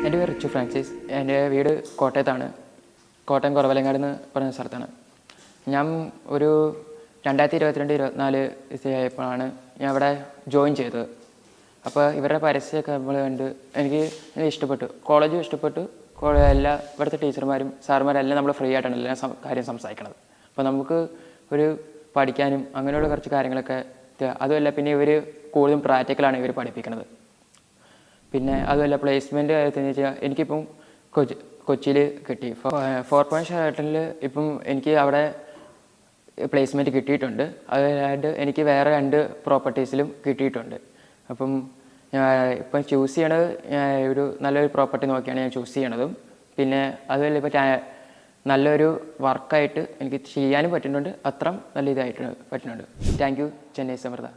എൻ്റെ പേര് റിച്ചു ഫ്രാൻസിസ്. എൻ്റെ വീട് കോട്ടയത്താണ്. കോട്ടയം കുറവലങ്ങാട് എന്ന് പറഞ്ഞ സ്ഥലത്താണ്. ഞാൻ ഒരു 2022-24 ആയപ്പോഴാണ് ഞാൻ അവിടെ ജോയിൻ ചെയ്തത്. അപ്പോൾ ഇവരുടെ പരസ്യമൊക്കെ നമ്മൾ കണ്ട് എനിക്ക് ഇഷ്ടപ്പെട്ടു. കോളേജും ഇഷ്ടപ്പെട്ടു. എല്ലാ ഇവിടുത്തെ ടീച്ചർമാരും സാറുമാരും എല്ലാം നമ്മൾ ഫ്രീ ആയിട്ടാണ് എല്ലാ കാര്യം സംസാരിക്കണത്. അപ്പോൾ നമുക്ക് ഒരു പഠിക്കാനും അങ്ങനെയുള്ള കുറച്ച് കാര്യങ്ങളൊക്കെ. അതുമല്ല, പിന്നെ ഇവർ കൂടുതലും പ്രാക്ടിക്കലാണ് ഇവർ പഠിപ്പിക്കുന്നത്. പിന്നെ അതുമല്ല, പ്ലേസ്മെൻറ്റ് കാര്യത്തിലെന്ന് വെച്ചാൽ എനിക്കിപ്പം കൊച്ചിയിൽ കിട്ടി. 4.7 ഇപ്പം എനിക്ക് അവിടെ പ്ലേസ്മെൻറ്റ് കിട്ടിയിട്ടുണ്ട്. അതായത് എനിക്ക് വേറെ 2 പ്രോപ്പർട്ടീസിലും കിട്ടിയിട്ടുണ്ട്. അപ്പം ഇപ്പം ചൂസ് ചെയ്യണത് ഒരു നല്ലൊരു പ്രോപ്പർട്ടി നോക്കിയാണ് ഞാൻ ചൂസ് ചെയ്യണതും. പിന്നെ അതുമല്ല, ഇപ്പം നല്ലൊരു വർക്കായിട്ട് എനിക്ക് ചെയ്യാനും പറ്റുന്നുണ്ട്. അത്ര നല്ല ഇതായിട്ട് പറ്റുന്നുണ്ട്. Thank you, Chennai Samriddh.